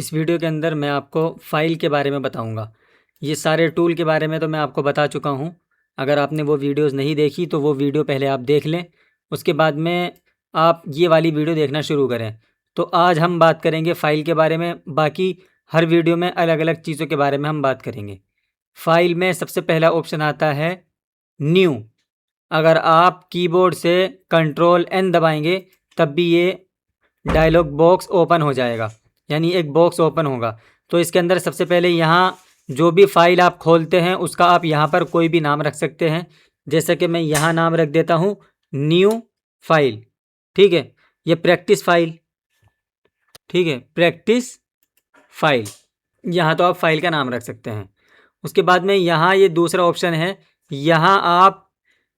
इस वीडियो के अंदर मैं आपको फ़ाइल के बारे में बताऊंगा। ये सारे टूल के बारे में तो मैं आपको बता चुका हूँ। अगर आपने वो वीडियोस नहीं देखी तो वो वीडियो पहले आप देख लें, उसके बाद में आप ये वाली वीडियो देखना शुरू करें। तो आज हम बात करेंगे फ़ाइल के बारे में, बाकी हर वीडियो में अलग अलग चीज़ों के बारे में हम बात करेंगे। फ़ाइल में सबसे पहला ऑप्शन आता है न्यू। अगर आप कीबोर्ड से कंट्रोल एन दबाएंगे तब भी ये डायलॉग बॉक्स ओपन हो जाएगा, यानी एक बॉक्स ओपन होगा। तो इसके अंदर सबसे पहले यहाँ जो भी फाइल आप खोलते हैं उसका आप यहाँ पर कोई भी नाम रख सकते हैं। जैसे कि मैं यहाँ नाम रख देता हूँ न्यू फाइल, ठीक है। ये प्रैक्टिस फाइल, ठीक है, प्रैक्टिस फाइल। यहाँ तो आप फाइल का नाम रख सकते हैं। उसके बाद में यहाँ ये दूसरा ऑप्शन है, यहाँ आप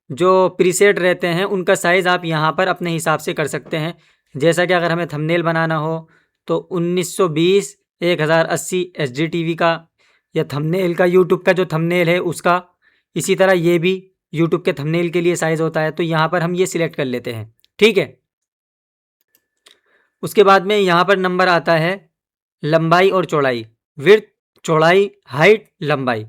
जो प्रीसेट रहते हैं उनका साइज़ आप यहाँ पर अपने हिसाब से कर सकते हैं। जैसा कि अगर हमें थंबनेल बनाना हो तो 1920 1080 HDTV का, या थंबनेल का यूट्यूब का जो थंबनेल है उसका, इसी तरह ये भी यूट्यूब के थंबनेल के लिए साइज़ होता है। तो यहाँ पर हम ये सिलेक्ट कर लेते हैं, ठीक है। उसके बाद में यहाँ पर नंबर आता है लंबाई और चौड़ाई, विड्थ, चौड़ाई, हाइट, लंबाई।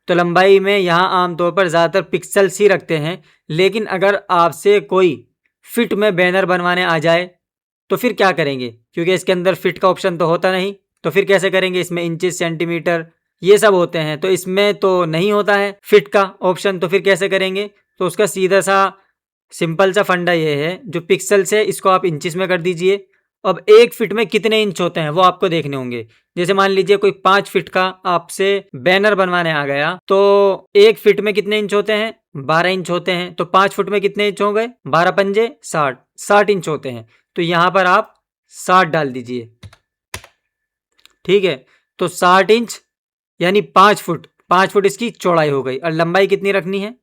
तो लंबाई में यहाँ आमतौर पर ज़्यादातर पिक्सल्स ही रखते हैं, लेकिन अगर आपसे कोई फिट में बैनर बनवाने आ जाए तो फिर क्या करेंगे, क्योंकि इसके अंदर फिट का ऑप्शन तो होता नहीं, तो फिर कैसे करेंगे। इसमें इंचेस, सेंटीमीटर ये सब होते हैं, तो इसमें तो नहीं होता है फिट का ऑप्शन, तो फिर कैसे करेंगे। तो उसका सीधा सा सिंपल सा फंडा ये है, जो पिक्सल्स है इसको आप इंचेस में कर दीजिए। अब एक फिट में कितने इंच होते हैं वो आपको देखने होंगे। जैसे मान लीजिए कोई 5 फिट का आपसे बैनर बनवाने आ गया, तो एक फिट में कितने इंच होते हैं, 12 इंच होते हैं। तो 5 फुट में कितने इंच हो गए, 12 पंजे 60 इंच होते हैं। तो यहाँ पर आप 60 डाल दीजिए, ठीक है। तो 60 इंच यानी 5 फुट, 5 फुट इसकी चौड़ाई हो गई। और लंबाई कितनी रखनी है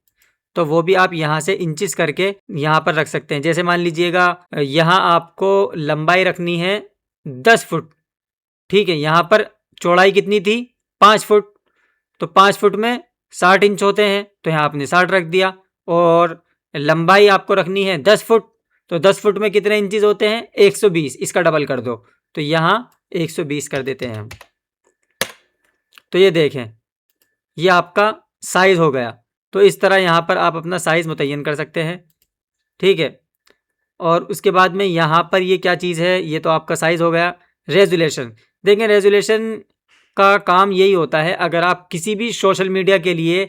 तो वो भी आप यहाँ से इंचिस करके यहाँ पर रख सकते हैं। जैसे मान लीजिएगा यहाँ आपको लंबाई रखनी है 10 फुट, ठीक है। यहाँ पर चौड़ाई कितनी थी, 5 फुट, तो 5 फुट में 60 इंच होते हैं, तो यहाँ आपने 60 रख दिया। और लंबाई आपको रखनी है 10 फुट, तो 10 फुट में कितने इंचेस होते हैं, 120, इसका डबल कर दो, तो यहाँ 120 कर देते हैं हम। तो ये देखें, ये आपका साइज़ हो गया। तो इस तरह यहाँ पर आप अपना साइज़ मुतय्यन कर सकते हैं, ठीक है। और उसके बाद में यहाँ पर ये क्या चीज़ है, ये तो आपका साइज़ हो गया। रेजुलेशन, देखें रेजुलेशन का काम यही होता है, अगर आप किसी भी सोशल मीडिया के लिए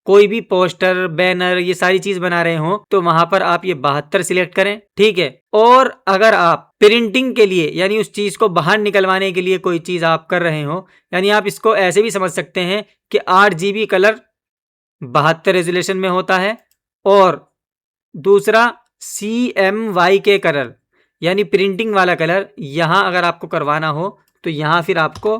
कोई भी पोस्टर, बैनर, ये सारी चीज़ बना रहे हो तो वहाँ पर आप ये 72 सिलेक्ट करें, ठीक है। और अगर आप प्रिंटिंग के लिए, यानी उस चीज़ को बाहर निकलवाने के लिए कोई चीज़ आप कर रहे हो, यानी आप इसको ऐसे भी समझ सकते हैं कि 8 GB कलर 72 रेजुलेशन में होता है। और दूसरा CMY के कलर, यानी प्रिंटिंग वाला कलर, यहाँ अगर आपको करवाना हो तो यहाँ फिर आपको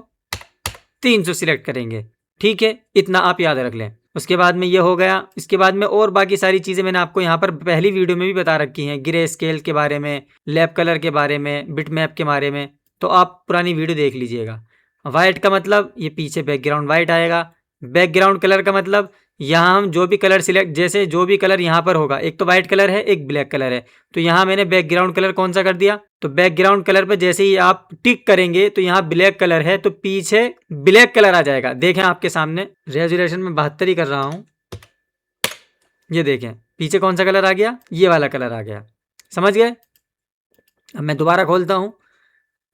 300 सिलेक्ट करेंगे, ठीक है। इतना आप याद रख लें। उसके बाद में ये हो गया। इसके बाद में और बाकी सारी चीज़ें मैंने आपको यहाँ पर पहली वीडियो में भी बता रखी हैं, ग्रे स्केल के बारे में, लैब कलर के बारे में, बिट मैप के बारे में, तो आप पुरानी वीडियो देख लीजिएगा। वाइट का मतलब ये पीछे बैकग्राउंड वाइट आएगा। बैकग्राउंड कलर का मतलब यहाँ हम जो भी कलर सिलेक्ट, जैसे जो भी कलर यहाँ पर होगा, एक तो वाइट कलर है, एक ब्लैक कलर है, तो यहाँ मैंने बैकग्राउंड कलर कौन सा कर दिया, तो बैकग्राउंड कलर पर जैसे ही आप टिक करेंगे तो यहाँ ब्लैक कलर है तो पीछे ब्लैक कलर आ जाएगा। देखें आपके सामने रेजुलेशन में 72 ही कर रहा हूँ, ये देखें पीछे कौन सा कलर आ गया, ये वाला कलर आ गया, समझ गए। अब मैं दोबारा खोलता हूँ।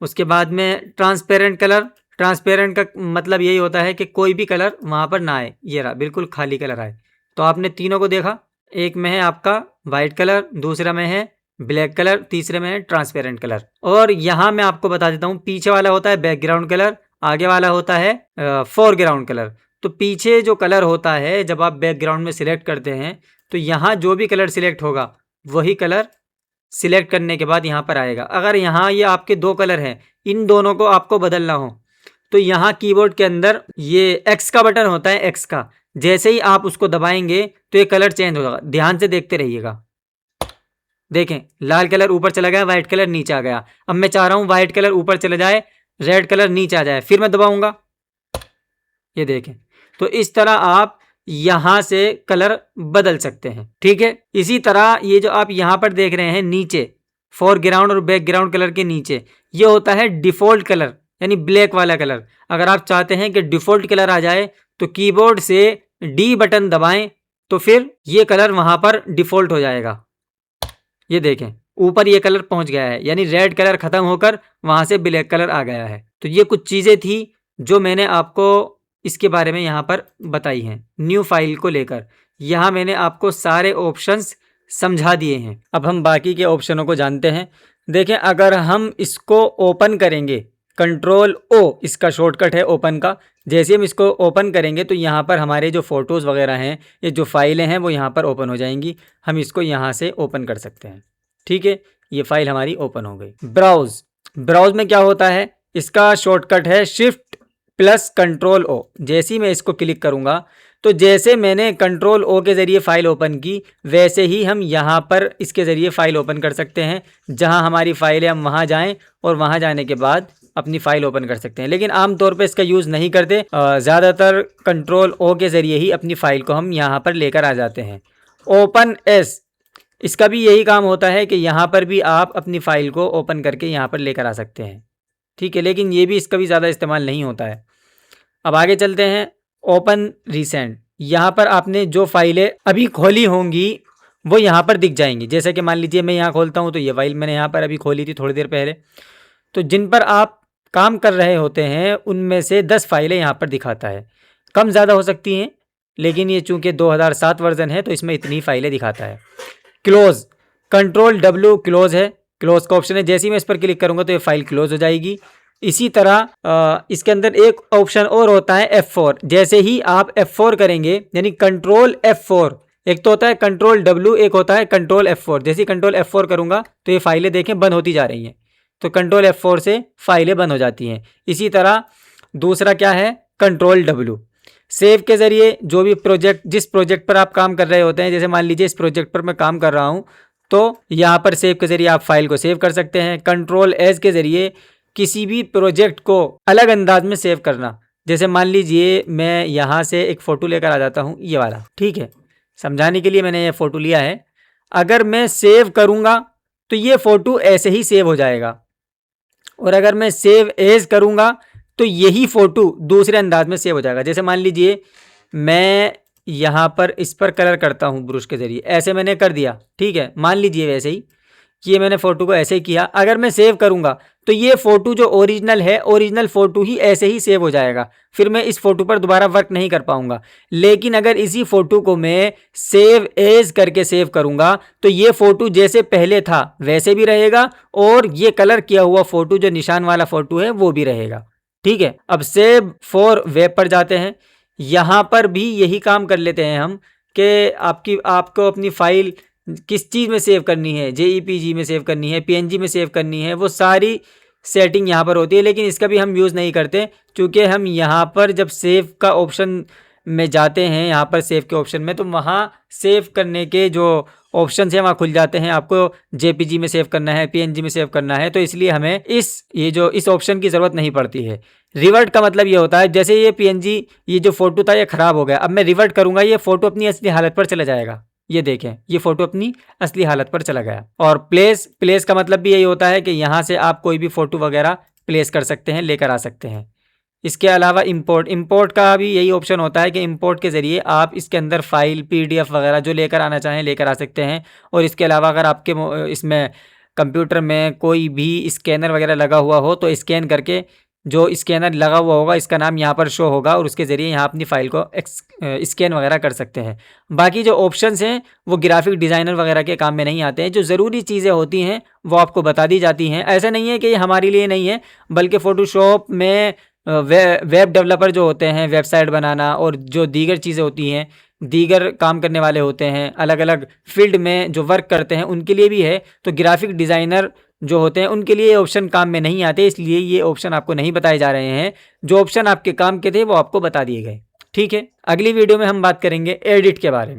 उसके बाद में ट्रांसपेरेंट कलर, ट्रांसपेरेंट का मतलब यही होता है कि कोई भी कलर वहाँ पर ना आए, ये रहा बिल्कुल खाली कलर आए। तो आपने तीनों को देखा, एक में है आपका वाइट कलर, दूसरा में है ब्लैक कलर, तीसरे में है ट्रांसपेरेंट कलर। और यहाँ मैं आपको बता देता हूँ, पीछे वाला होता है बैकग्राउंड कलर, आगे वाला होता है फोरग्राउंड कलर। तो पीछे जो कलर होता है जब आप बैकग्राउंड में सिलेक्ट करते हैं तो यहाँ जो भी कलर सिलेक्ट होगा वही कलर सिलेक्ट करने के बाद यहाँ पर आएगा। अगर यहाँ ये आपके 2 कलर हैं, इन दोनों को आपको बदलना हो तो यहाँ कीबोर्ड के अंदर ये एक्स का बटन होता है, एक्स का, जैसे ही आप उसको दबाएंगे तो ये कलर चेंज होगा। ध्यान से देखते रहिएगा, देखें लाल कलर ऊपर चला गया, व्हाइट कलर नीचे आ गया। अब मैं चाह रहा हूँ व्हाइट कलर ऊपर चले जाए, रेड कलर नीचे आ जाए, फिर मैं दबाऊंगा, ये देखें। तो इस तरह आप यहाँ से कलर बदल सकते हैं, ठीक है। इसी तरह ये जो आप यहाँ पर देख रहे हैं नीचे, फोरग्राउंड और बैकग्राउंड कलर के नीचे, ये होता है डिफ़ॉल्ट कलर, यानी ब्लैक वाला कलर। अगर आप चाहते हैं कि डिफ़ॉल्ट कलर आ जाए तो कीबोर्ड से डी बटन दबाएं तो फिर ये कलर वहाँ पर डिफ़ॉल्ट हो जाएगा। ये देखें ऊपर ये कलर पहुँच गया है, यानी रेड कलर ख़त्म होकर वहाँ से ब्लैक कलर आ गया है। तो ये कुछ चीज़ें थी जो मैंने आपको इसके बारे में यहाँ पर बताई हैं न्यू फाइल को लेकर। यहाँ मैंने आपको सारे ऑप्शंस समझा दिए हैं। अब हम बाकी के ऑप्शनों को जानते हैं। देखें अगर हम इसको ओपन करेंगे, कंट्रोल ओ इसका शॉर्टकट है ओपन का। जैसे हम इसको ओपन करेंगे तो यहाँ पर हमारे जो फ़ोटोज़ वगैरह हैं, ये जो फाइलें हैं वो यहाँ पर ओपन हो जाएंगी। हम इसको यहाँ से ओपन कर सकते हैं। ठीक है, ये फाइल हमारी ओपन हो गई। ब्राउज़ में क्या होता है, इसका शॉर्टकट है शिफ्ट प्लस कंट्रोल ओ। जैसे ही मैं इसको क्लिक करूँगा तो जैसे मैंने कंट्रोल ओ के ज़रिए फ़ाइल ओपन की, वैसे ही हम यहाँ पर इसके ज़रिए फ़ाइल ओपन कर सकते हैं। जहाँ हमारी फ़ाइल है हम वहाँ जाएँ और वहाँ जाने के बाद अपनी फ़ाइल ओपन कर सकते हैं। लेकिन आमतौर पे इसका यूज़ नहीं करते, ज़्यादातर कंट्रोल ओ के ज़रिए ही अपनी फ़ाइल को हम यहाँ पर लेकर आ जाते हैं। ओपन एस, इसका भी यही काम होता है कि यहाँ पर भी आप अपनी फ़ाइल को ओपन करके यहाँ पर लेकर आ सकते हैं। ठीक है, लेकिन ये भी इसका भी ज़्यादा इस्तेमाल नहीं होता है। अब आगे चलते हैं। ओपन रिसेंट, यहाँ पर आपने जो फाइलें अभी खोली होंगी वो यहाँ पर दिख जाएंगी। जैसे कि मान लीजिए मैं यहाँ खोलता हूँ तो ये फाइल मैंने यहाँ पर अभी खोली थी थोड़ी देर पहले। तो जिन पर आप काम कर रहे होते हैं उनमें से 10 फाइलें यहाँ पर दिखाता है। कम ज़्यादा हो सकती हैं, लेकिन ये चूँकि 2007 वर्जन है तो इसमें इतनी फाइलें दिखाता है। क्लोज़, कंट्रोल डब्ल्यू क्लोज़ है, क्लोज़ का ऑप्शन है। जैसे ही मैं इस पर क्लिक करूँगा तो ये फाइल क्लोज़ हो जाएगी। इसी तरह इसके अंदर एक ऑप्शन और होता है F4। जैसे ही आप F4 करेंगे, यानी कंट्रोल F4, एक तो होता है कंट्रोल W, एक होता है कंट्रोल F4। जैसे ही कंट्रोल F4 करूँगा तो ये फाइलें देखें बंद होती जा रही हैं। तो कंट्रोल F4 से फाइलें बंद हो जाती हैं। इसी तरह दूसरा क्या है, कंट्रोल W। सेव के ज़रिए जो भी प्रोजेक्ट, जिस प्रोजेक्ट पर आप काम कर रहे होते हैं, जैसे मान लीजिए इस प्रोजेक्ट पर मैं काम कर रहा हूँ तो यहाँ पर सेव के ज़रिए आप फाइल को सेव कर सकते हैं। कंट्रोल एस के ज़रिए किसी भी प्रोजेक्ट को अलग अंदाज में सेव करना। जैसे मान लीजिए मैं यहाँ से एक फ़ोटो लेकर आ जाता हूँ, ये वाला। ठीक है, समझाने के लिए मैंने ये फ़ोटो लिया है। अगर मैं सेव करूँगा तो ये फ़ोटो ऐसे ही सेव हो जाएगा, और अगर मैं सेव एज करूँगा तो यही फ़ोटो दूसरे अंदाज में सेव हो जाएगा। जैसे मान लीजिए मैं यहाँ पर इस पर कलर करता हूँ ब्रश के ज़रिए, ऐसे मैंने कर दिया। ठीक है, मान लीजिए वैसे ही ये मैंने फ़ोटो को ऐसे ही किया। अगर मैं सेव करूँगा तो ये फ़ोटो जो ओरिजिनल है, ओरिजिनल फ़ोटो ही ऐसे ही सेव हो जाएगा। फिर मैं इस फ़ोटो पर दोबारा वर्क नहीं कर पाऊँगा। लेकिन अगर इसी फ़ोटो को मैं सेव एज करके सेव करूँगा तो ये फ़ोटो जैसे पहले था वैसे भी रहेगा, और ये कलर किया हुआ फ़ोटो जो निशान वाला फ़ोटो है वो भी रहेगा। ठीक है, अब सेव फॉर वेब पर जाते हैं। यहाँ पर भी यही काम कर लेते हैं हम कि आपको अपनी फ़ाइल किस चीज़ में सेव करनी है, JPG में सेव करनी है, PNG में सेव करनी है, वो सारी सेटिंग यहाँ पर होती है। लेकिन इसका भी हम यूज़ नहीं करते, क्योंकि हम यहाँ पर जब सेव का ऑप्शन में जाते हैं, यहाँ पर सेव के ऑप्शन में, तो वहाँ सेव करने के जो ऑप्शन हैं वहाँ खुल जाते हैं। आपको JPG में सेव करना है, PNG में सेव करना है, तो इसलिए हमें इस ऑप्शन की ज़रूरत नहीं पड़ती है। रिवर्ट का मतलब ये होता है, जैसे ये PNG, ये जो फ़ोटो था ये ख़राब हो गया, अब मैं रिवर्ट करूँगा, ये फ़ोटो अपनी असली हालत पर चला जाएगा। ये देखें, ये फ़ोटो अपनी असली हालत पर चला गया। और प्लेस का मतलब भी यही होता है कि यहाँ से आप कोई भी फ़ोटो वगैरह प्लेस कर सकते हैं, लेकर आ सकते हैं। इसके अलावा इंपोर्ट का भी यही ऑप्शन होता है कि इंपोर्ट के ज़रिए आप इसके अंदर फ़ाइल PDF वगैरह जो लेकर आना चाहें लेकर आ सकते हैं। और इसके अलावा अगर आपके इसमें कंप्यूटर में कोई भी स्कैनर वगैरह लगा हुआ हो तो स्कैन करके, जो स्कैनर लगा हुआ होगा इसका नाम यहाँ पर शो होगा, और उसके ज़रिए यहाँ अपनी फ़ाइल को स्कैन वगैरह कर सकते हैं। बाकी जो ऑप्शंस हैं वो ग्राफिक डिज़ाइनर वगैरह के काम में नहीं आते हैं। जो ज़रूरी चीज़ें होती हैं वो आपको बता दी जाती हैं। ऐसा नहीं है कि ये हमारे लिए नहीं है, बल्कि फ़ोटोशॉप में वेब डेवलपर जो होते हैं, वेबसाइट बनाना और जो दीगर चीज़ें होती हैं, दीगर काम करने वाले होते हैं, अलग अलग फील्ड में जो वर्क करते हैं, उनके लिए भी है। तो ग्राफिक डिज़ाइनर जो होते हैं उनके लिए ये ऑप्शन काम में नहीं आते, इसलिए ये ऑप्शन आपको नहीं बताए जा रहे हैं। जो ऑप्शन आपके काम के थे वो आपको बता दिए गए। ठीक है, अगली वीडियो में हम बात करेंगे एडिट के बारे में।